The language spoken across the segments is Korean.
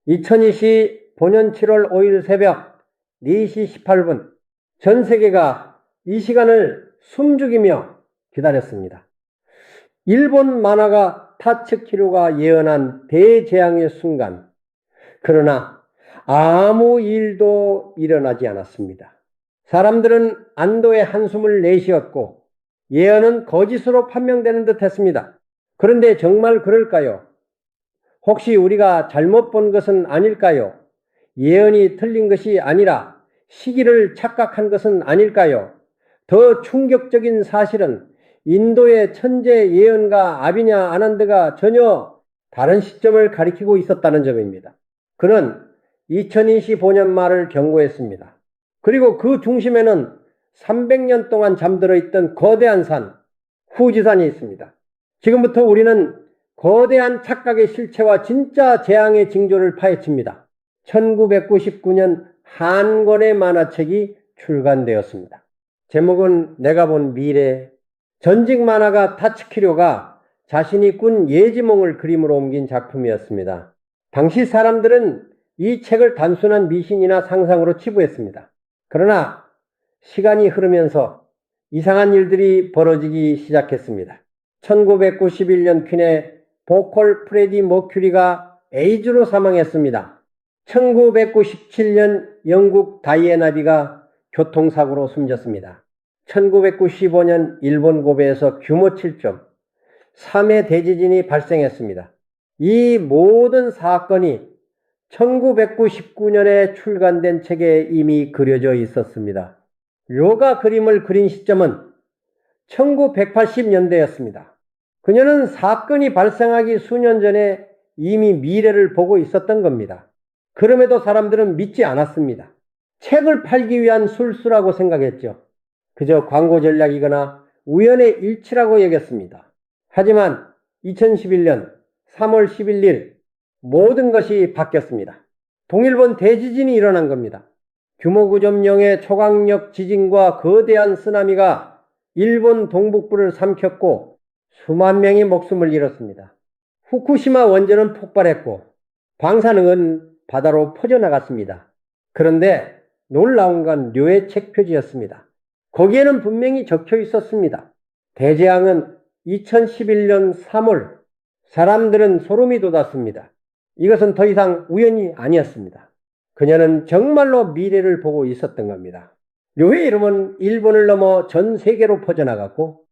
2025년 7월 5일 새벽 4시 18분, 전 세계가 이 시간을 숨죽이며 기다렸습니다. 일본 만화가 타츠키로가 예언한 대재앙의 순간, 그러나 아무 일도 일어나지 않았습니다. 사람들은 안도의 한숨을 내쉬었고 예언은 거짓으로 판명되는 듯 했습니다. 그런데 정말 그럴까요? 혹시 우리가 잘못 본 것은 아닐까요? 예언이 틀린 것이 아니라 시기를 착각한 것은 아닐까요? 더 충격적인 사실은 인도의 천재 예언가 아비냐 아난드가 전혀 다른 시점을 가리키고 있었다는 점입니다. 그는 2025년 말을 경고했습니다. 그리고 그 중심에는 300년 동안 잠들어 있던 거대한 산, 후지산이 있습니다. 지금부터 우리는 거대한 착각의 실체와 진짜 재앙의 징조를 파헤칩니다. 1999년 한 권의 만화책이 출간되었습니다. 제목은 내가 본 미래. 전직 만화가 타츠키료가 자신이 꾼 예지몽을 그림으로 옮긴 작품이었습니다. 당시 사람들은 이 책을 단순한 미신이나 상상으로 치부했습니다. 그러나 시간이 흐르면서 이상한 일들이 벌어지기 시작했습니다. 1991년 퀸의 보컬 프레디 머큐리가 에이즈로 사망했습니다. 1997년 영국 다이애나비가 교통사고로 숨졌습니다. 1995년 일본 고베에서 규모 7점, 3회 대지진이 발생했습니다. 이 모든 사건이 1999년에 출간된 책에 이미 그려져 있었습니다. 료가 그림을 그린 시점은 1980년대였습니다. 그녀는 사건이 발생하기 수년 전에 이미 미래를 보고 있었던 겁니다. 그럼에도 사람들은 믿지 않았습니다. 책을 팔기 위한 술수라고 생각했죠. 그저 광고 전략이거나 우연의 일치라고 여겼습니다. 하지만 2011년 3월 11일 모든 것이 바뀌었습니다. 동일본 대지진이 일어난 겁니다. 규모 9.0의 초강력 지진과 거대한 쓰나미가 일본 동북부를 삼켰고 수만 명이 목숨을 잃었습니다. 후쿠시마 원전은 폭발했고 방사능은 바다로 퍼져나갔습니다. 그런데 놀라운 건 료의 책 표지였습니다. 거기에는 분명히 적혀 있었습니다. 대재앙은 2011년 3월. 사람들은 소름이 돋았습니다. 이것은 더 이상 우연이 아니었습니다. 그녀는 정말로 미래를 보고 있었던 겁니다. 료의 이름은 일본을 넘어 전 세계로 퍼져나갔고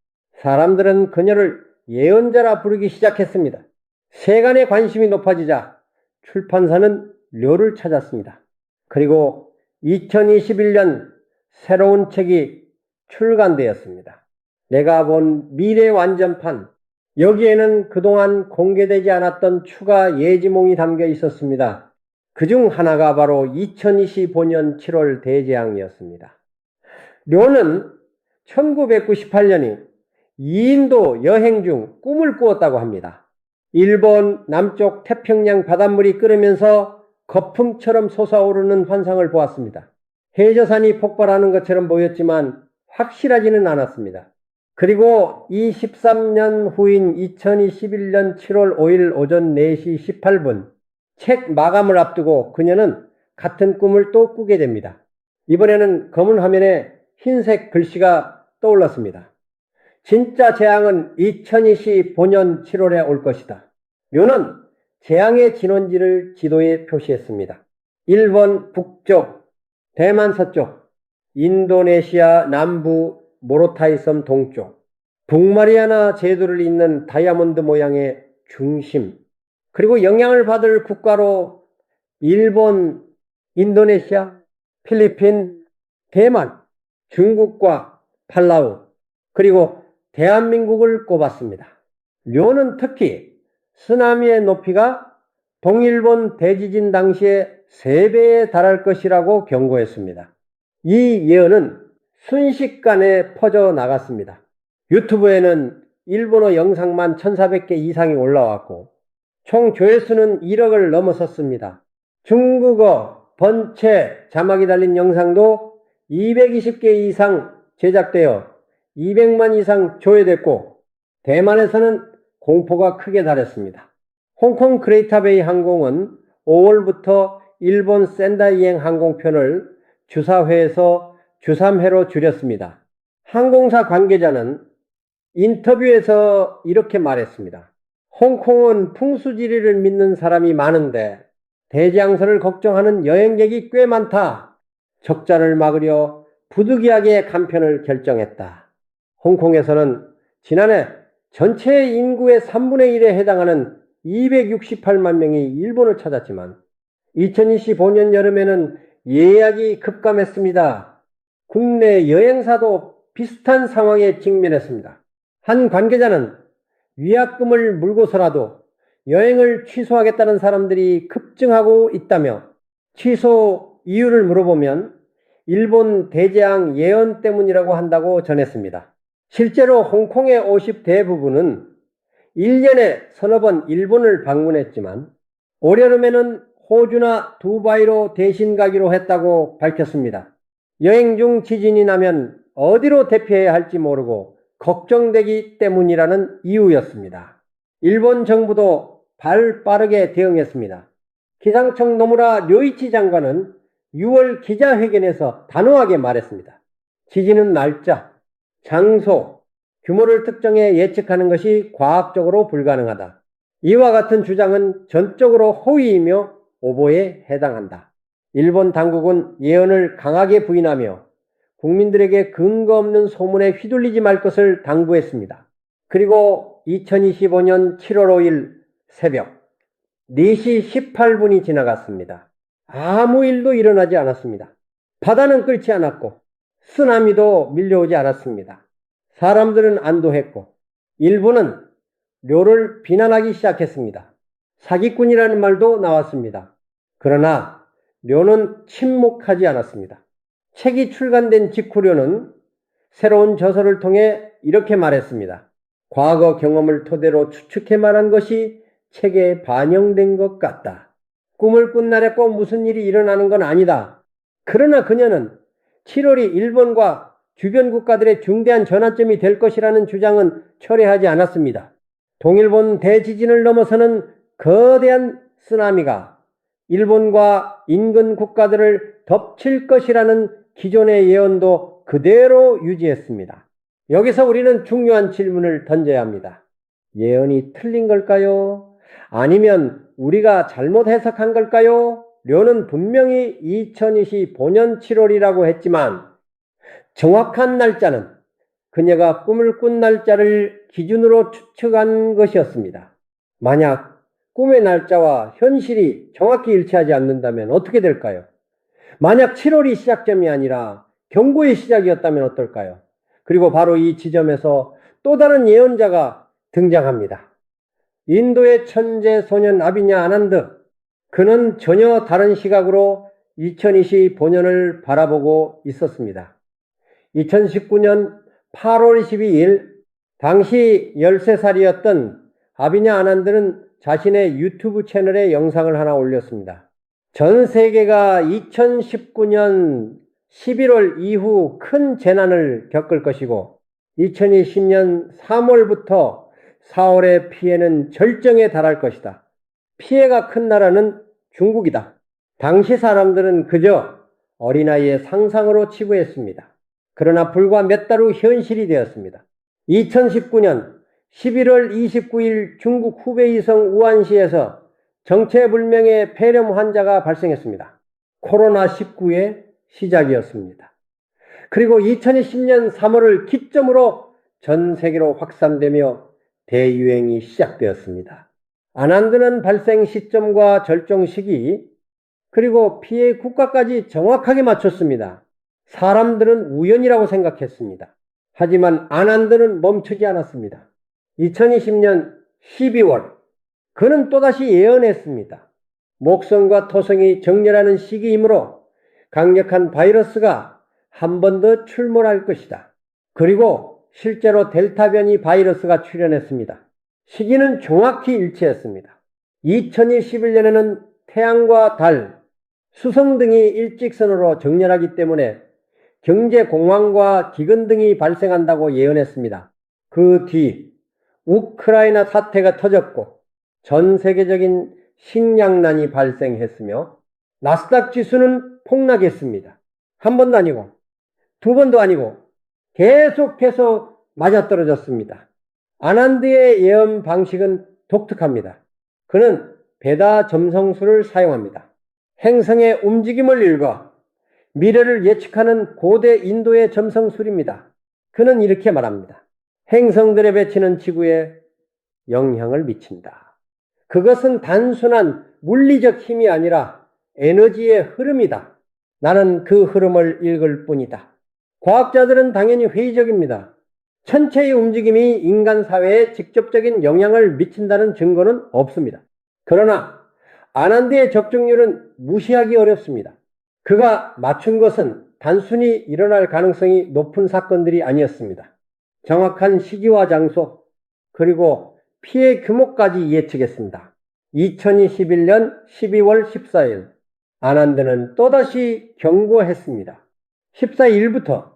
사람들은 그녀를 예언자라 부르기 시작했습니다. 세간의 관심이 높아지자 출판사는 료를 찾았습니다. 그리고 2021년 새로운 책이 출간되었습니다. 내가 본 미래 완전판. 여기에는 그동안 공개되지 않았던 추가 예지몽이 담겨 있었습니다. 그중 하나가 바로 2025년 7월 대재앙이었습니다. 료는 1998년이 인도 여행 중 꿈을 꾸었다고 합니다. 일본 남쪽 태평양 바닷물이 끓으면서 거품처럼 솟아오르는 환상을 보았습니다. 해저산이 폭발하는 것처럼 보였지만 확실하지는 않았습니다. 그리고 23년 후인 2021년 7월 5일 오전 4시 18분 책 마감을 앞두고 그녀는 같은 꿈을 또 꾸게 됩니다. 이번에는 검은 화면에 흰색 글씨가 떠올랐습니다. 진짜 재앙은 2025년 7월에 올 것이다. 료는 재앙의 진원지를 지도에 표시했습니다. 일본 북쪽, 대만 서쪽, 인도네시아 남부 모로타이 섬 동쪽, 북마리아나 제도를 잇는 다이아몬드 모양의 중심, 그리고 영향을 받을 국가로 일본, 인도네시아, 필리핀, 대만, 중국과 팔라우, 그리고 대한민국을 꼽았습니다. 료는 특히 쓰나미의 높이가 동일본 대지진 당시에 3배에 달할 것이라고 경고했습니다. 이 예언은 순식간에 퍼져나갔습니다. 유튜브에는 일본어 영상만 1400개 이상이 올라왔고 총 조회수는 1억을 넘어섰습니다. 중국어 번체 자막이 달린 영상도 220개 이상 제작되어 200만 이상 조회됐고 대만에서는 공포가 크게 달했습니다. 홍콩 그레이터베이 항공은 5월부터 일본 센다이행 항공편을 주사회에서 주삼회로 줄였습니다. 항공사 관계자는 인터뷰에서 이렇게 말했습니다. 홍콩은 풍수지리를 믿는 사람이 많은데 대장설을 걱정하는 여행객이 꽤 많다. 적자를 막으려 부득이하게 간편을 결정했다. 홍콩에서는 지난해 전체 인구의 3분의 1에 해당하는 268만 명이 일본을 찾았지만 2025년 여름에는 예약이 급감했습니다. 국내 여행사도 비슷한 상황에 직면했습니다. 한 관계자는 위약금을 물고서라도 여행을 취소하겠다는 사람들이 급증하고 있다며 취소 이유를 물어보면 일본 대재앙 예언 때문이라고 한다고 전했습니다. 실제로 홍콩의 50대 부분은 1년에 서너 번 일본을 방문했지만 올여름에는 호주나 두바이로 대신 가기로 했다고 밝혔습니다. 여행 중 지진이 나면 어디로 대피해야 할지 모르고 걱정되기 때문이라는 이유였습니다. 일본 정부도 발 빠르게 대응했습니다. 기상청 노무라 료이치 장관은 6월 기자회견에서 단호하게 말했습니다. 지진은 날짜, 장소, 규모를 특정해 예측하는 것이 과학적으로 불가능하다. 이와 같은 주장은 전적으로 허위이며 오보에 해당한다. 일본 당국은 예언을 강하게 부인하며 국민들에게 근거 없는 소문에 휘둘리지 말 것을 당부했습니다. 그리고 2025년 7월 5일 새벽 4시 18분이 지나갔습니다. 아무 일도 일어나지 않았습니다. 바다는 끓지 않았고 쓰나미도 밀려오지 않았습니다. 사람들은 안도했고 일본은 료를 비난하기 시작했습니다. 사기꾼이라는 말도 나왔습니다. 그러나 료는 침묵하지 않았습니다. 책이 출간된 직후 료는 새로운 저서를 통해 이렇게 말했습니다. 과거 경험을 토대로 추측해 말한 것이 책에 반영된 것 같다. 꿈을 꾼 날에 꼭 무슨 일이 일어나는 건 아니다. 그러나 그녀는 7월이 일본과 주변 국가들의 중대한 전환점이 될 것이라는 주장은 철회하지 않았습니다. 동일본 대지진을 넘어서는 거대한 쓰나미가 일본과 인근 국가들을 덮칠 것이라는 기존의 예언도 그대로 유지했습니다. 여기서 우리는 중요한 질문을 던져야 합니다. 예언이 틀린 걸까요? 아니면 우리가 잘못 해석한 걸까요? 료는 분명히 2025년 7월이라고 했지만 정확한 날짜는 그녀가 꿈을 꾼 날짜를 기준으로 추측한 것이었습니다. 만약 꿈의 날짜와 현실이 정확히 일치하지 않는다면 어떻게 될까요? 만약 7월이 시작점이 아니라 경고의 시작이었다면 어떨까요? 그리고 바로 이 지점에서 또 다른 예언자가 등장합니다. 인도의 천재 소년 아비냐 아난드. 그는 전혀 다른 시각으로 2025년을 바라보고 있었습니다. 2019년 8월 22일 당시 13살이었던 아비냐 아난드는 자신의 유튜브 채널에 영상을 하나 올렸습니다. 전 세계가 2019년 11월 이후 큰 재난을 겪을 것이고 2020년 3월부터 4월의 피해는 절정에 달할 것이다. 피해가 큰 나라는 중국이다. 당시 사람들은 그저 어린아이의 상상으로 치부했습니다. 그러나 불과 몇 달 후 현실이 되었습니다. 2019년 11월 29일 중국 후베이성 우한시에서 정체불명의 폐렴 환자가 발생했습니다. 코로나19의 시작이었습니다. 그리고 2020년 3월을 기점으로 전 세계로 확산되며 대유행이 시작되었습니다. 아난드는 발생 시점과 절정 시기 그리고 피해 국가까지 정확하게 맞췄습니다. 사람들은 우연이라고 생각했습니다. 하지만 아난드는 멈추지 않았습니다. 2020년 12월 그는 또다시 예언했습니다. 목성과 토성이 정렬하는 시기이므로 강력한 바이러스가 한 번 더 출몰할 것이다. 그리고 실제로 델타 변이 바이러스가 출현했습니다. 시기는 정확히 일치했습니다. 2021년에는 태양과 달, 수성 등이 일직선으로 정렬하기 때문에 경제 공황과 기근 등이 발생한다고 예언했습니다. 그 뒤 우크라이나 사태가 터졌고 전 세계적인 식량난이 발생했으며 나스닥 지수는 폭락했습니다. 한 번도 아니고 두 번도 아니고 계속해서 맞아떨어졌습니다. 아난드의 예언 방식은 독특합니다. 그는 베다 점성술을 사용합니다. 행성의 움직임을 읽어 미래를 예측하는 고대 인도의 점성술입니다. 그는 이렇게 말합니다. 행성들의 배치는 지구에 영향을 미친다. 그것은 단순한 물리적 힘이 아니라 에너지의 흐름이다. 나는 그 흐름을 읽을 뿐이다. 과학자들은 당연히 회의적입니다. 천체의 움직임이 인간 사회에 직접적인 영향을 미친다는 증거는 없습니다. 그러나 아난드의 적중률은 무시하기 어렵습니다. 그가 맞춘 것은 단순히 일어날 가능성이 높은 사건들이 아니었습니다. 정확한 시기와 장소, 그리고 피해 규모까지 예측했습니다. 2021년 12월 14일, 아난드는 또다시 경고했습니다. 14일부터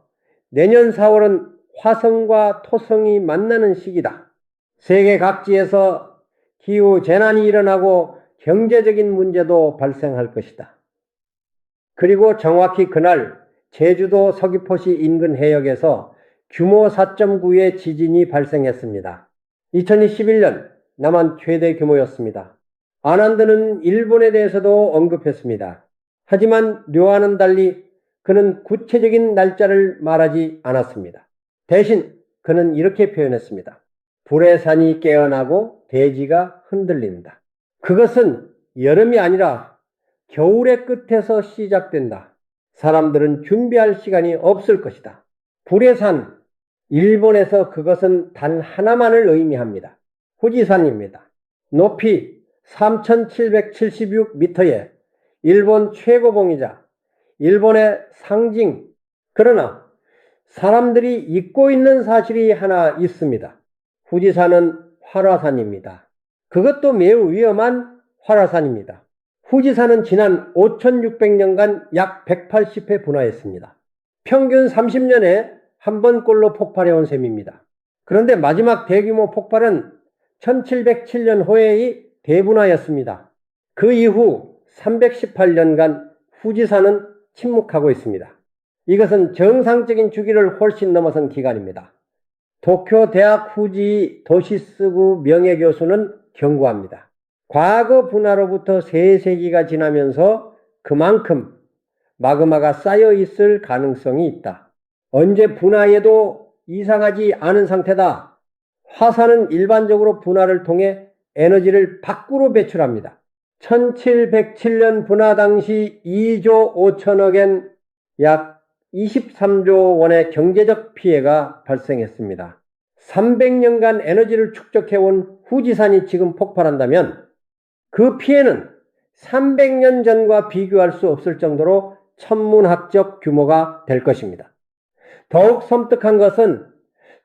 내년 4월은 화성과 토성이 만나는 시기다. 세계 각지에서 기후 재난이 일어나고 경제적인 문제도 발생할 것이다. 그리고 정확히 그날 제주도 서귀포시 인근 해역에서 규모 4.9의 지진이 발생했습니다. 2021년 남한 최대 규모였습니다. 아난드는 일본에 대해서도 언급했습니다. 하지만 료와는 달리 그는 구체적인 날짜를 말하지 않았습니다. 대신 그는 이렇게 표현했습니다. 불의 산이 깨어나고 대지가 흔들린다. 그것은 여름이 아니라 겨울의 끝에서 시작된다. 사람들은 준비할 시간이 없을 것이다. 불의 산, 일본에서 그것은 단 하나만을 의미합니다. 후지산입니다. 높이 3776m의 일본 최고봉이자 일본의 상징. 그러나 사람들이 잊고 있는 사실이 하나 있습니다. 후지산은 활화산입니다. 그것도 매우 위험한 활화산입니다. 후지산은 지난 5600년간 약 180회 분화했습니다. 평균 30년에 한 번꼴로 폭발해온 셈입니다. 그런데 마지막 대규모 폭발은 1707년 호에의 대분화였습니다. 그 이후 318년간 후지산은 침묵하고 있습니다. 이것은 정상적인 주기를 훨씬 넘어선 기간입니다. 도쿄 대학 후지 도시쓰구 명예교수는 경고합니다. 과거 분화로부터 3세기가 지나면서 그만큼 마그마가 쌓여 있을 가능성이 있다. 언제 분화해도 이상하지 않은 상태다. 화산은 일반적으로 분화를 통해 에너지를 밖으로 배출합니다. 1707년 분화 당시 2조 5천억엔 약 23조 원의 경제적 피해가 발생했습니다. 300년간 에너지를 축적해온 후지산이 지금 폭발한다면 그 피해는 300년 전과 비교할 수 없을 정도로 천문학적 규모가 될 것입니다. 더욱 섬뜩한 것은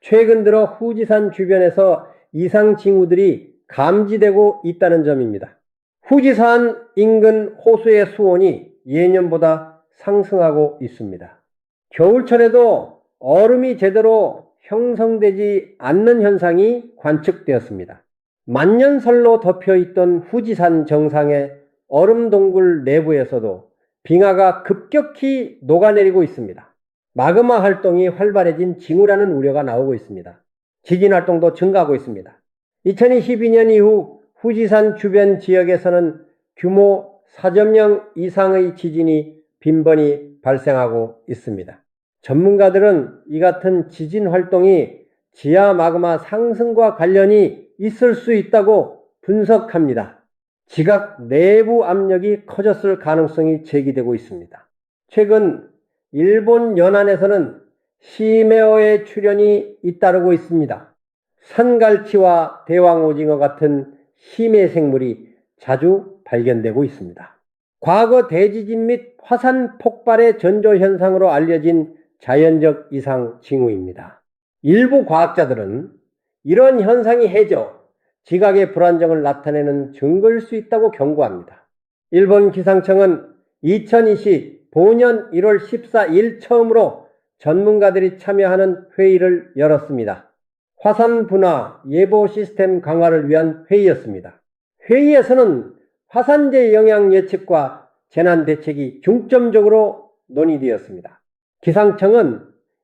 최근 들어 후지산 주변에서 이상 징후들이 감지되고 있다는 점입니다. 후지산 인근 호수의 수온이 예년보다 상승하고 있습니다. 겨울철에도 얼음이 제대로 형성되지 않는 현상이 관측되었습니다. 만년설로 덮여있던 후지산 정상의 얼음 동굴 내부에서도 빙하가 급격히 녹아내리고 있습니다. 마그마 활동이 활발해진 징후라는 우려가 나오고 있습니다. 지진 활동도 증가하고 있습니다. 2022년 이후 후지산 주변 지역에서는 규모 4.0 이상의 지진이 빈번히 발생하고 있습니다. 전문가들은 이 같은 지진 활동이 지하 마그마 상승과 관련이 있을 수 있다고 분석합니다. 지각 내부 압력이 커졌을 가능성이 제기되고 있습니다. 최근 일본 연안에서는 시메어의 출현이 잇따르고 있습니다. 산갈치와 대왕오징어 같은 심해 생물이 자주 발견되고 있습니다. 과거 대지진 및 화산 폭발의 전조현상으로 알려진 자연적 이상 징후입니다. 일부 과학자들은 이런 현상이 해저 지각의 불안정을 나타내는 증거일 수 있다고 경고합니다. 일본 기상청은 2020 보년 1월 14일 처음으로 전문가들이 참여하는 회의를 열었습니다. 화산 분화 예보 시스템 강화를 위한 회의였습니다. 회의에서는 화산재 영향 예측과 재난 대책이 중점적으로 논의되었습니다. 기상청은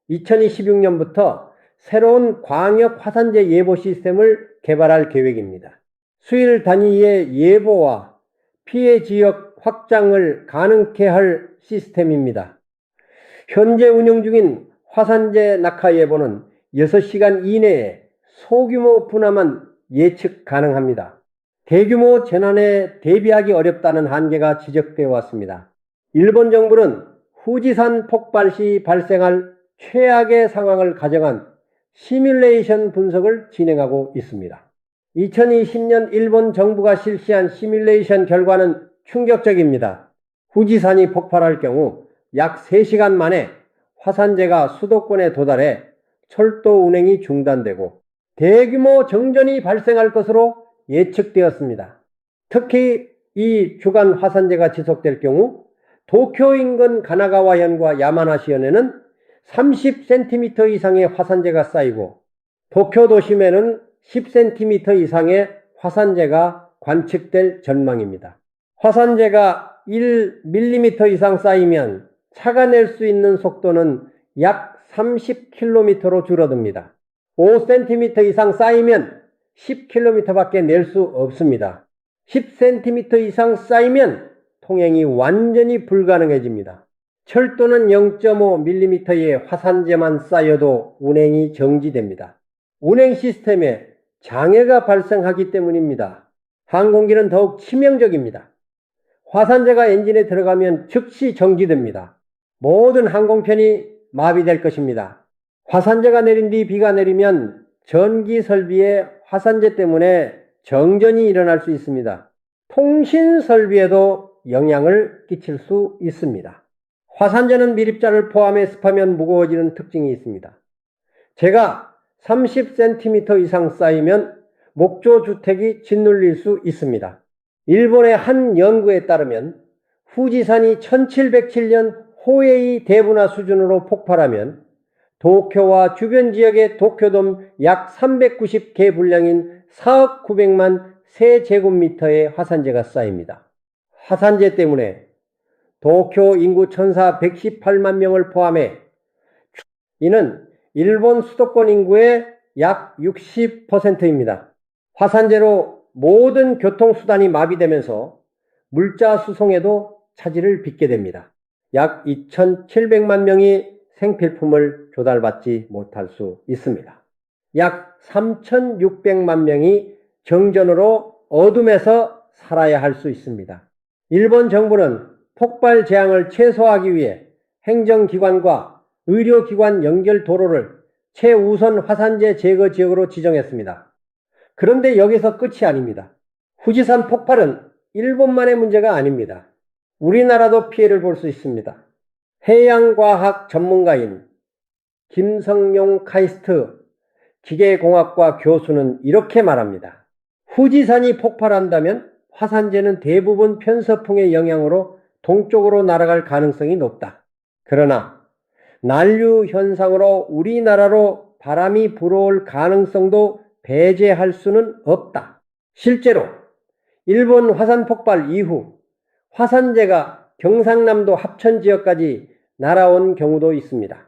2026년부터 새로운 광역 화산재 예보 시스템을 개발할 계획입니다. 수일 단위의 예보와 피해 지역 확장을 가능케 할 시스템입니다. 현재 운영 중인 화산재 낙하 예보는 6시간 이내에 소규모 분화만 예측 가능합니다. 대규모 재난에 대비하기 어렵다는 한계가 지적되어 왔습니다. 일본 정부는 후지산 폭발 시 발생할 최악의 상황을 가정한 시뮬레이션 분석을 진행하고 있습니다. 2020년 일본 정부가 실시한 시뮬레이션 결과는 충격적입니다. 후지산이 폭발할 경우 약 3시간 만에 화산재가 수도권에 도달해 철도 운행이 중단되고 대규모 정전이 발생할 것으로 예측되었습니다. 특히 이 주간 화산재가 지속될 경우 도쿄 인근 가나가와현과 야마나시현에는 30cm 이상의 화산재가 쌓이고 도쿄 도심에는 10cm 이상의 화산재가 관측될 전망입니다. 화산재가 1mm 이상 쌓이면 차가 낼 수 있는 속도는 약 30km로 줄어듭니다. 5cm 이상 쌓이면 10km밖에 낼 수 없습니다. 10cm 이상 쌓이면 통행이 완전히 불가능해집니다. 철도는 0.5mm의 화산재만 쌓여도 운행이 정지됩니다. 운행 시스템에 장애가 발생하기 때문입니다. 항공기는 더욱 치명적입니다. 화산재가 엔진에 들어가면 즉시 정지됩니다. 모든 항공편이 마비될 것입니다. 화산재가 내린 뒤 비가 내리면 전기 설비에 화산재 때문에 정전이 일어날 수 있습니다. 통신 설비에도 영향을 끼칠 수 있습니다. 화산재는 미립자를 포함해 습하면 무거워지는 특징이 있습니다. 재가 30cm 이상 쌓이면 목조 주택이 짓눌릴 수 있습니다. 일본의 한 연구에 따르면 후지산이 1707년 호에이 대분화 수준으로 폭발하면 도쿄와 주변 지역의 도쿄돔 약 390개 분량인 4억 900만 세제곱미터의 화산재가 쌓입니다. 화산재 때문에 도쿄 인구 1418만 명을 포함해 이는 일본 수도권 인구의 약 60%입니다. 화산재로 모든 교통수단이 마비되면서 물자 수송에도 차질을 빚게 됩니다. 약 2700만 명이 생필품을 조달받지 못할 수 있습니다. 약 3600만 명이 정전으로 어둠에서 살아야 할 수 있습니다. 일본 정부는 폭발 재앙을 최소화하기 위해 행정기관과 의료기관 연결 도로를 최우선 화산재 제거 지역으로 지정했습니다. 그런데 여기서 끝이 아닙니다. 후지산 폭발은 일본만의 문제가 아닙니다. 우리나라도 피해를 볼 수 있습니다. 해양과학 전문가인 김성용 카이스트 기계공학과 교수는 이렇게 말합니다. 후지산이 폭발한다면 화산재는 대부분 편서풍의 영향으로 동쪽으로 날아갈 가능성이 높다. 그러나 난류 현상으로 우리나라로 바람이 불어올 가능성도 배제할 수는 없다. 실제로 일본 화산 폭발 이후 화산재가 경상남도 합천 지역까지 날아온 경우도 있습니다.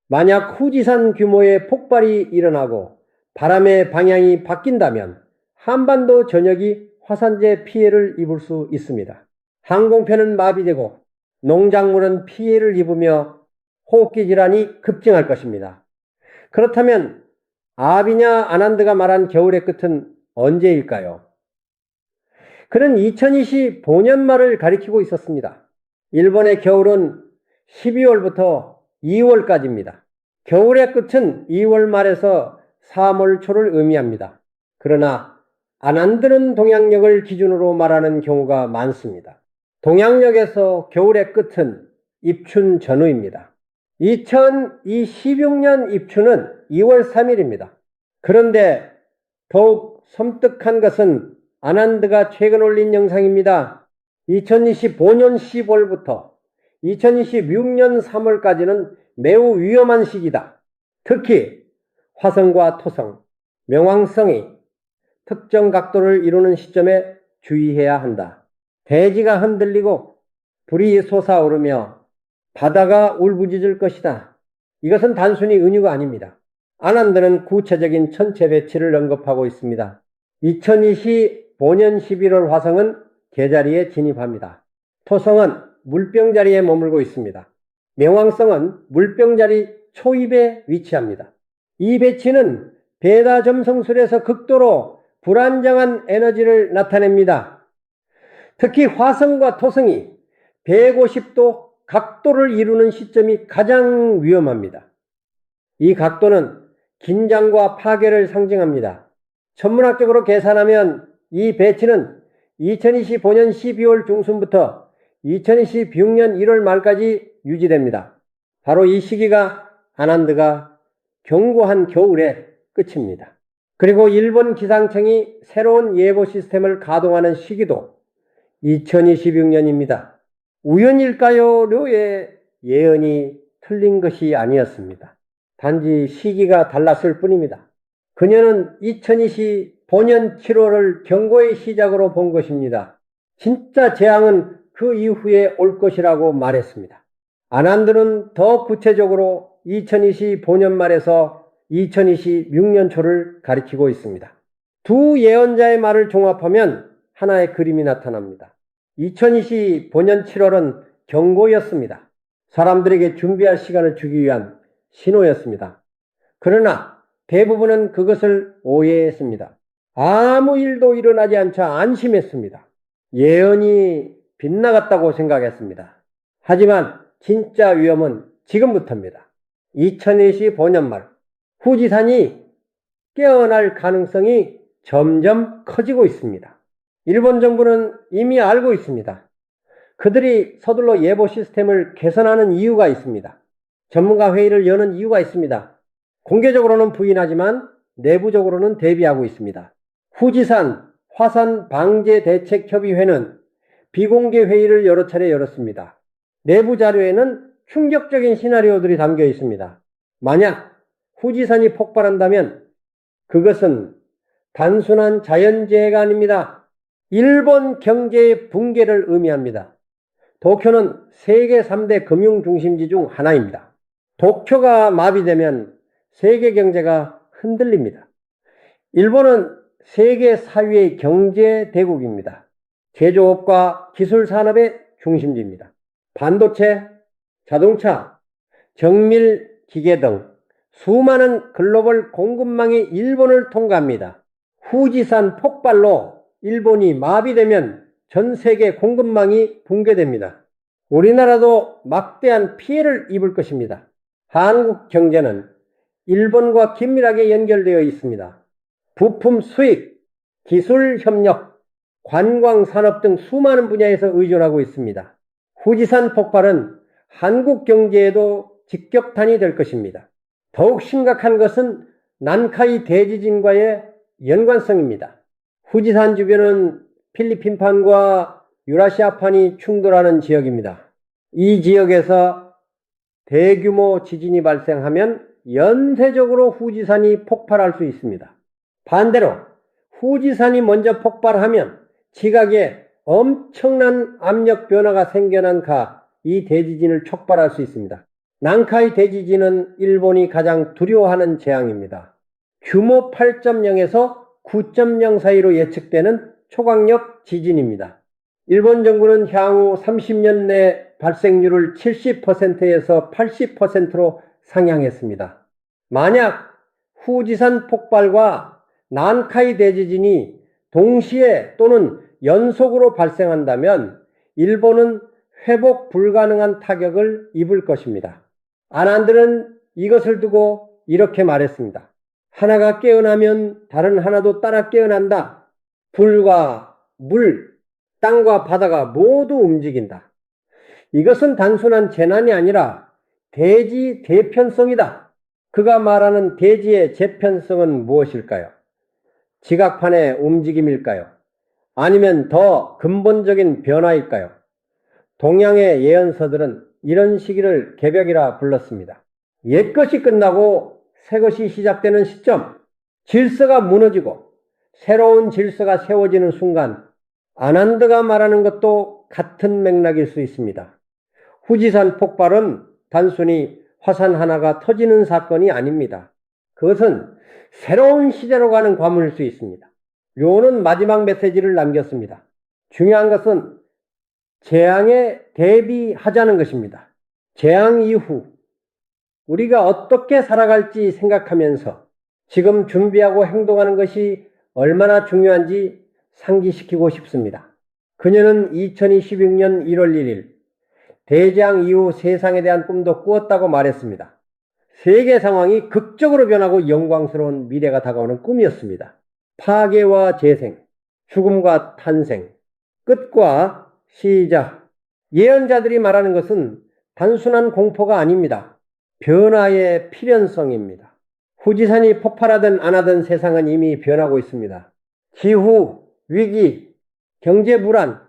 만약 후지산 규모의 폭발이 일어나고 바람의 방향이 바뀐다면 한반도 전역이 화산재 피해를 입을 수 있습니다. 항공편은 마비되고 농작물은 피해를 입으며 호흡기 질환이 급증할 것입니다. 그렇다면 아비냐 아난드가 말한 겨울의 끝은 언제일까요? 그는 2025년 말을 가리키고 있었습니다. 일본의 겨울은 12월부터 2월까지입니다. 겨울의 끝은 2월 말에서 3월 초를 의미합니다. 그러나 아난드는 동양력을 기준으로 말하는 경우가 많습니다. 동양력에서 겨울의 끝은 입춘 전후입니다. 2026년 입춘은 2월 3일입니다. 그런데 더욱 섬뜩한 것은 아난드가 최근 올린 영상입니다. 2025년 10월부터 2026년 3월까지는 매우 위험한 시기다. 특히 화성과 토성, 명왕성이 특정 각도를 이루는 시점에 주의해야 한다. 대지가 흔들리고 불이 솟아오르며 바다가 울부짖을 것이다. 이것은 단순히 은유가 아닙니다. 아난드는 구체적인 천체 배치를 언급하고 있습니다. 2025년 11월 화성은 개자리에 진입합니다. 토성은 물병자리에 머물고 있습니다. 명왕성은 물병자리 초입에 위치합니다. 이 배치는 베다 점성술에서 극도로 불안정한 에너지를 나타냅니다. 특히 화성과 토성이 150도 각도를 이루는 시점이 가장 위험합니다. 이 각도는 긴장과 파괴를 상징합니다. 천문학적으로 계산하면 이 배치는 2025년 12월 중순부터 2026년 1월 말까지 유지됩니다. 바로 이 시기가 아난드가 견고한 겨울의 끝입니다. 그리고 일본 기상청이 새로운 예보 시스템을 가동하는 시기도 2026년입니다. 우연일까요? 료의 예언이 틀린 것이 아니었습니다. 단지 시기가 달랐을 뿐입니다. 그녀는 2025년 7월을 경고의 시작으로 본 것입니다. 진짜 재앙은 그 이후에 올 것이라고 말했습니다. 아난드는 더 구체적으로 2025년 말에서 2026년 초를 가리키고 있습니다. 두 예언자의 말을 종합하면 하나의 그림이 나타납니다. 2025년 7월은 경고였습니다. 사람들에게 준비할 시간을 주기 위한 신호였습니다. 그러나 대부분은 그것을 오해했습니다. 아무 일도 일어나지 않자 안심했습니다. 예언이 빗나갔다고 생각했습니다. 하지만 진짜 위험은 지금부터입니다. 2025년 말 후지산이 깨어날 가능성이 점점 커지고 있습니다. 일본 정부는 이미 알고 있습니다. 그들이 서둘러 예보 시스템을 개선하는 이유가 있습니다. 전문가 회의를 여는 이유가 있습니다. 공개적으로는 부인하지만 내부적으로는 대비하고 있습니다. 후지산 화산 방제 대책 협의회는 비공개 회의를 여러 차례 열었습니다. 내부 자료에는 충격적인 시나리오들이 담겨 있습니다. 만약 후지산이 폭발한다면 그것은 단순한 자연재해가 아닙니다. 일본 경제의 붕괴를 의미합니다. 도쿄는 세계 3대 금융중심지 중 하나입니다. 도쿄가 마비되면 세계 경제가 흔들립니다. 일본은 세계 4위의 경제 대국입니다. 제조업과 기술 산업의 중심지입니다. 반도체, 자동차, 정밀 기계 등 수많은 글로벌 공급망이 일본을 통과합니다. 후지산 폭발로 일본이 마비되면 전 세계 공급망이 붕괴됩니다. 우리나라도 막대한 피해를 입을 것입니다. 한국 경제는 일본과 긴밀하게 연결되어 있습니다. 부품 수입, 기술 협력, 관광 산업 등 수많은 분야에서 의존하고 있습니다. 후지산 폭발은 한국 경제에도 직격탄이 될 것입니다. 더욱 심각한 것은 난카이 대지진과의 연관성입니다. 후지산 주변은 필리핀판과 유라시아판이 충돌하는 지역입니다. 이 지역에서 대규모 지진이 발생하면 연쇄적으로 후지산이 폭발할 수 있습니다. 반대로 후지산이 먼저 폭발하면 지각에 엄청난 압력 변화가 생겨난 이 대지진을 촉발할 수 있습니다. 난카이 대지진은 일본이 가장 두려워하는 재앙입니다. 규모 8.0에서 9.0 사이로 예측되는 초강력 지진입니다. 일본 정부는 향후 30년 내 발생률을 70%에서 80%로 상향했습니다. 만약 후지산 폭발과 난카이 대지진이 동시에 또는 연속으로 발생한다면 일본은 회복 불가능한 타격을 입을 것입니다. 아난드는 이것을 두고 이렇게 말했습니다. 하나가 깨어나면 다른 하나도 따라 깨어난다. 불과 물, 땅과 바다가 모두 움직인다. 이것은 단순한 재난이 아니라 대지 재편성이다. 그가 말하는 대지의 재편성은 무엇일까요? 지각판의 움직임일까요? 아니면 더 근본적인 변화일까요? 동양의 예언서들은 이런 시기를 개벽이라 불렀습니다. 옛것이 끝나고 새것이 시작되는 시점, 질서가 무너지고 새로운 질서가 세워지는 순간 아난드가 말하는 것도 같은 맥락일 수 있습니다. 후지산 폭발은 단순히 화산 하나가 터지는 사건이 아닙니다. 그것은 새로운 시대로 가는 관문일 수 있습니다. 료는 마지막 메시지를 남겼습니다. 중요한 것은 재앙에 대비하자는 것입니다. 재앙 이후 우리가 어떻게 살아갈지 생각하면서 지금 준비하고 행동하는 것이 얼마나 중요한지 상기시키고 싶습니다. 그녀는 2026년 1월 1일 대재앙 이후 세상에 대한 꿈도 꾸었다고 말했습니다. 세계 상황이 극적으로 변하고 영광스러운 미래가 다가오는 꿈이었습니다. 파괴와 재생, 죽음과 탄생, 끝과 시작. 예언자들이 말하는 것은 단순한 공포가 아닙니다. 변화의 필연성입니다. 후지산이 폭발하든 안 하든 세상은 이미 변하고 있습니다. 기후, 위기, 경제 불안,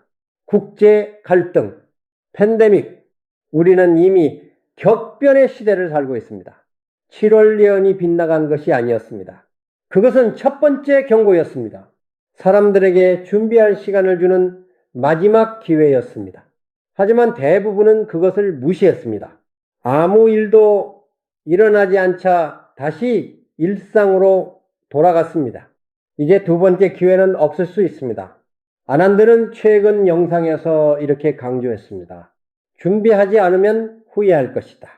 국제 갈등, 팬데믹, 우리는 이미 격변의 시대를 살고 있습니다. 7월 예언이 빗나간 것이 아니었습니다. 그것은 첫 번째 경고였습니다. 사람들에게 준비할 시간을 주는 마지막 기회였습니다. 하지만 대부분은 그것을 무시했습니다. 아무 일도 일어나지 않자 다시 일상으로 돌아갔습니다. 이제 두 번째 기회는 없을 수 있습니다. 아난드는 최근 영상에서 이렇게 강조했습니다. 준비하지 않으면 후회할 것이다.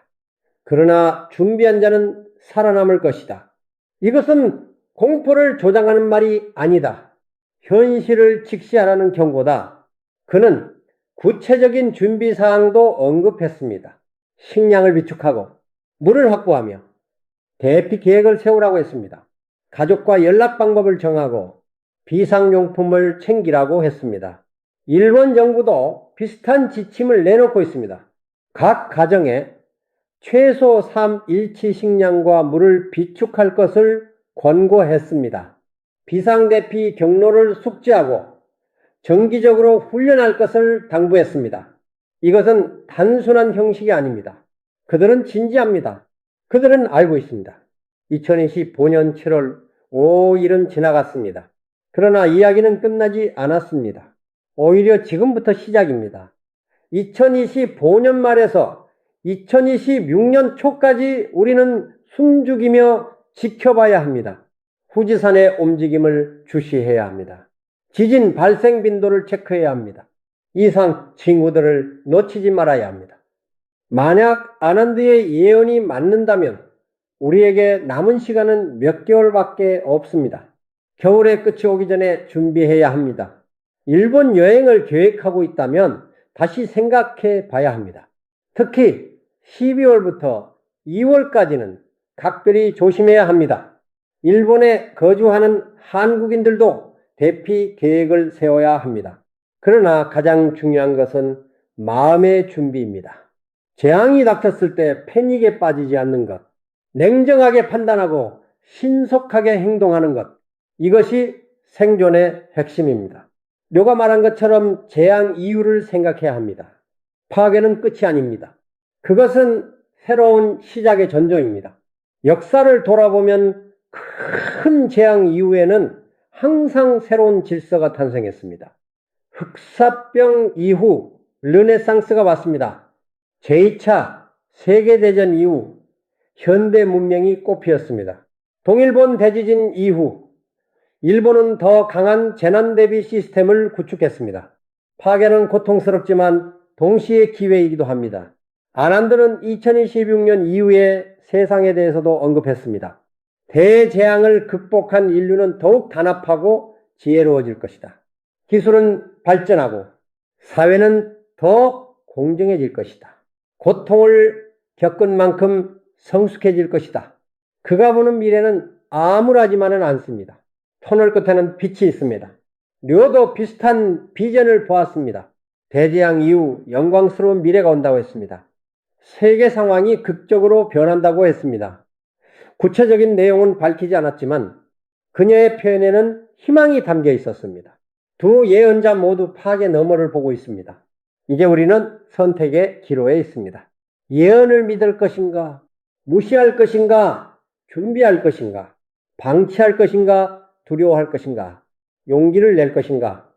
그러나 준비한 자는 살아남을 것이다. 이것은 공포를 조장하는 말이 아니다. 현실을 직시하라는 경고다. 그는 구체적인 준비 사항도 언급했습니다. 식량을 비축하고 물을 확보하며 대피 계획을 세우라고 했습니다. 가족과 연락 방법을 정하고 비상용품을 챙기라고 했습니다. 일본 정부도 비슷한 지침을 내놓고 있습니다. 각 가정에 최소 3일치 식량과 물을 비축할 것을 권고했습니다. 비상대피 경로를 숙지하고 정기적으로 훈련할 것을 당부했습니다. 이것은 단순한 형식이 아닙니다. 그들은 진지합니다. 그들은 알고 있습니다. 2025년 7월 5일은 지나갔습니다. 그러나 이야기는 끝나지 않았습니다. 오히려 지금부터 시작입니다. 2025년 말에서 2026년 초까지 우리는 숨죽이며 지켜봐야 합니다. 후지산의 움직임을 주시해야 합니다. 지진 발생 빈도를 체크해야 합니다. 이상 징후들을 놓치지 말아야 합니다. 만약 아난드의 예언이 맞는다면 우리에게 남은 시간은 몇 개월밖에 없습니다. 겨울의 끝이 오기 전에 준비해야 합니다. 일본 여행을 계획하고 있다면 다시 생각해 봐야 합니다. 특히 12월부터 2월까지는 각별히 조심해야 합니다. 일본에 거주하는 한국인들도 대피 계획을 세워야 합니다. 그러나 가장 중요한 것은 마음의 준비입니다. 재앙이 닥쳤을 때 패닉에 빠지지 않는 것, 냉정하게 판단하고 신속하게 행동하는 것, 이것이 생존의 핵심입니다. 료가 말한 것처럼 재앙 이유를 생각해야 합니다. 파괴는 끝이 아닙니다. 그것은 새로운 시작의 전조입니다. 역사를 돌아보면 큰 재앙 이후에는 항상 새로운 질서가 탄생했습니다. 흑사병 이후 르네상스가 왔습니다. 제2차 세계대전 이후 현대 문명이 꽃피었습니다. 동일본 대지진 이후 일본은 더 강한 재난 대비 시스템을 구축했습니다. 파괴는 고통스럽지만 동시에 기회이기도 합니다. 아난드는 2026년 이후의 세상에 대해서도 언급했습니다. 대재앙을 극복한 인류는 더욱 단합하고 지혜로워질 것이다. 기술은 발전하고 사회는 더 공정해질 것이다. 고통을 겪은 만큼 성숙해질 것이다. 그가 보는 미래는 암울하지만은 않습니다. 터널 끝에는 빛이 있습니다. 료도 비슷한 비전을 보았습니다. 대재앙 이후 영광스러운 미래가 온다고 했습니다. 세계 상황이 극적으로 변한다고 했습니다. 구체적인 내용은 밝히지 않았지만 그녀의 표현에는 희망이 담겨 있었습니다. 두 예언자 모두 파괴 너머를 보고 있습니다. 이제 우리는 선택의 기로에 있습니다. 예언을 믿을 것인가? 무시할 것인가? 준비할 것인가? 방치할 것인가? 두려워할 것인가? 용기를 낼 것인가?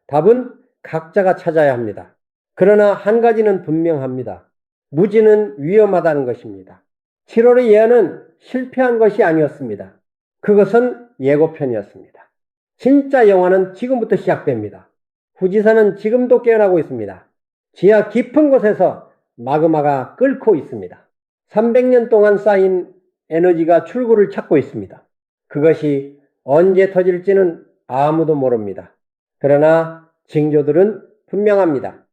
답은 각자가 찾아야 합니다. 그러나 한 가지는 분명합니다. 무지는 위험하다는 것입니다. 7월의 예언은 실패한 것이 아니었습니다. 그것은 예고편이었습니다. 진짜 영화는 지금부터 시작됩니다. 후지산은 지금도 깨어나고 있습니다. 지하 깊은 곳에서 마그마가 끓고 있습니다. 300년 동안 쌓인 에너지가 출구를 찾고 있습니다. 그것이 언제 터질지는 아무도 모릅니다. 그러나 징조들은 분명합니다.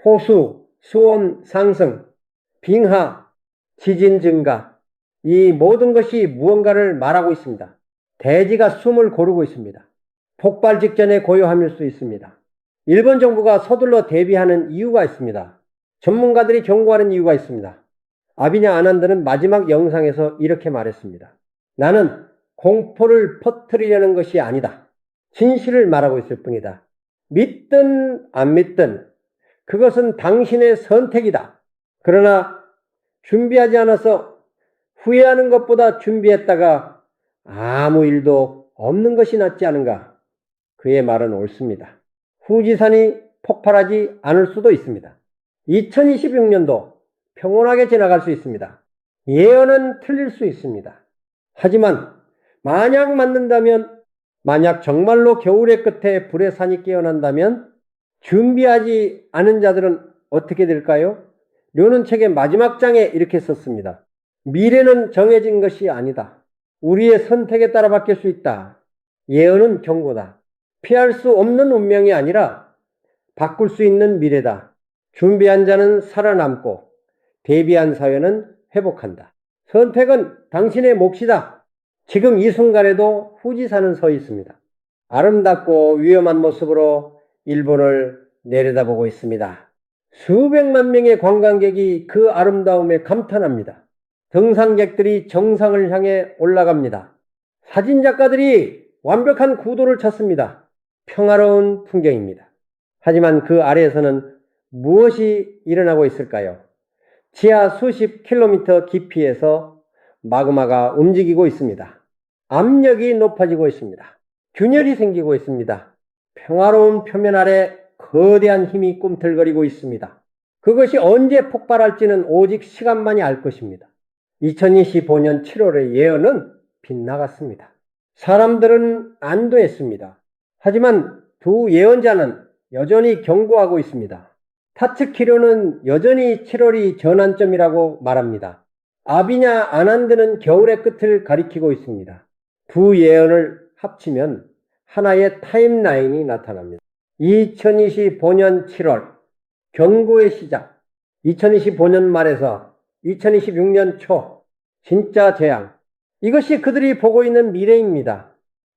호수, 수온 상승, 빙하, 지진 증가, 이 모든 것이 무언가를 말하고 있습니다. 대지가 숨을 고르고 있습니다. 폭발 직전의 고요함일 수 있습니다. 일본 정부가 서둘러 대비하는 이유가 있습니다. 전문가들이 경고하는 이유가 있습니다. 아비냐 아난드는 마지막 영상에서 이렇게 말했습니다. 나는 공포를 퍼뜨리려는 것이 아니다. 진실을 말하고 있을 뿐이다. 믿든 안 믿든 그것은 당신의 선택이다. 그러나 준비하지 않아서 후회하는 것보다 준비했다가 아무 일도 없는 것이 낫지 않은가? 그의 말은 옳습니다. 후지산이 폭발하지 않을 수도 있습니다. 2026년도 평온하게 지나갈 수 있습니다. 예언은 틀릴 수 있습니다. 하지만 만약 맞는다면, 만약 정말로 겨울의 끝에 불의 산이 깨어난다면 준비하지 않은 자들은 어떻게 될까요? 료는 책의 마지막 장에 이렇게 썼습니다. 미래는 정해진 것이 아니다. 우리의 선택에 따라 바뀔 수 있다. 예언은 경고다. 피할 수 없는 운명이 아니라 바꿀 수 있는 미래다. 준비한 자는 살아남고 대비한 사회는 회복한다. 선택은 당신의 몫이다. 지금 이 순간에도 후지산은 서 있습니다. 아름답고 위험한 모습으로 일본을 내려다보고 있습니다. 수백만 명의 관광객이 그 아름다움에 감탄합니다. 등산객들이 정상을 향해 올라갑니다. 사진작가들이 완벽한 구도를 찾습니다. 평화로운 풍경입니다. 하지만 그 아래에서는 무엇이 일어나고 있을까요? 지하 수십 킬로미터 깊이에서 마그마가 움직이고 있습니다. 압력이 높아지고 있습니다. 균열이 생기고 있습니다. 평화로운 표면 아래 거대한 힘이 꿈틀거리고 있습니다. 그것이 언제 폭발할지는 오직 시간만이 알 것입니다. 2025년 7월의 예언은 빗나갔습니다. 사람들은 안도했습니다. 하지만 두 예언자는 여전히 경고하고 있습니다. 타츠키료는 여전히 7월이 전환점이라고 말합니다. 아비냐 아난드는 겨울의 끝을 가리키고 있습니다. 두 예언을 합치면 하나의 타임라인이 나타납니다. 2025년 7월 경고의 시작, 2025년 말에서 2026년 초 진짜 재앙, 이것이 그들이 보고 있는 미래입니다.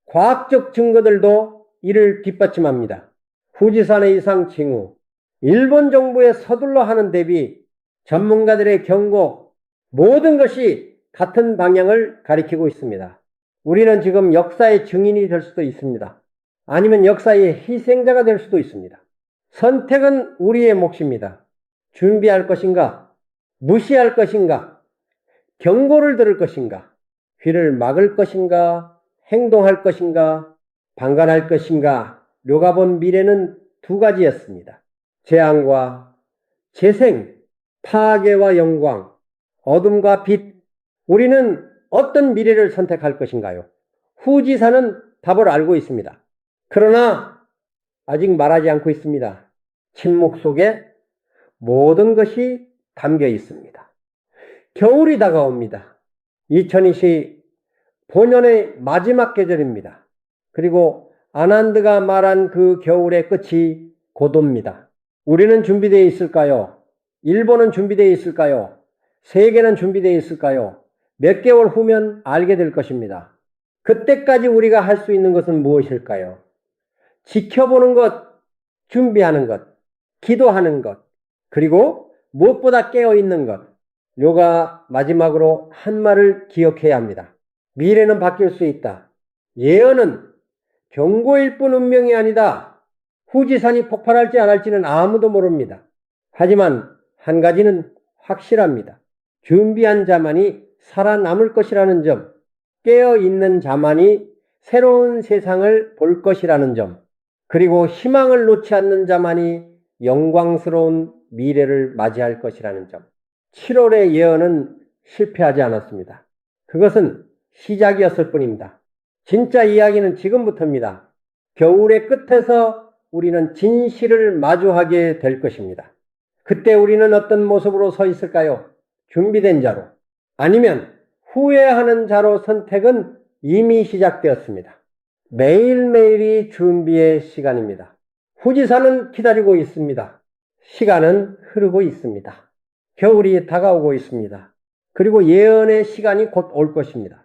과학적 증거들도 이를 뒷받침합니다. 후지산의 이상 징후, 일본 정부의 서둘러 하는 대비, 전문가들의 경고, 모든 것이 같은 방향을 가리키고 있습니다. 우리는 지금 역사의 증인이 될 수도 있습니다. 아니면 역사의 희생자가 될 수도 있습니다. 선택은 우리의 몫입니다. 준비할 것인가? 무시할 것인가? 경고를 들을 것인가? 귀를 막을 것인가? 행동할 것인가? 방관할 것인가? 료가 본 미래는 두 가지였습니다. 재앙과 재생, 파괴와 영광, 어둠과 빛. 우리는 어떤 미래를 선택할 것인가요? 후지산은 답을 알고 있습니다. 그러나 아직 말하지 않고 있습니다. 침묵 속에 모든 것이 담겨 있습니다. 겨울이 다가옵니다. 2025년의 마지막 계절입니다. 그리고 아난드가 말한 그 겨울의 끝이 곧 옵니다. 우리는 준비되어 있을까요? 일본은 준비되어 있을까요? 세계는 준비되어 있을까요? 몇 개월 후면 알게 될 것입니다. 그때까지 우리가 할 수 있는 것은 무엇일까요? 지켜보는 것, 준비하는 것, 기도하는 것, 그리고 무엇보다 깨어있는 것. 료가 마지막으로 한 말을 기억해야 합니다. 미래는 바뀔 수 있다. 예언은 경고일 뿐 운명이 아니다. 후지산이 폭발할지 안 할지는 아무도 모릅니다. 하지만 한 가지는 확실합니다. 준비한 자만이 살아남을 것이라는 점, 깨어있는 자만이 새로운 세상을 볼 것이라는 점, 그리고 희망을 놓지 않는 자만이 영광스러운 미래를 맞이할 것이라는 점. 7월의 예언은 실패하지 않았습니다. 그것은 시작이었을 뿐입니다. 진짜 이야기는 지금부터입니다. 겨울의 끝에서 우리는 진실을 마주하게 될 것입니다. 그때 우리는 어떤 모습으로 서 있을까요? 준비된 자로, 아니면 후회하는 자로. 선택은 이미 시작되었습니다. 매일매일이 준비의 시간입니다. 후지산은 기다리고 있습니다. 시간은 흐르고 있습니다. 겨울이 다가오고 있습니다. 그리고 예언의 시간이 곧 올 것입니다.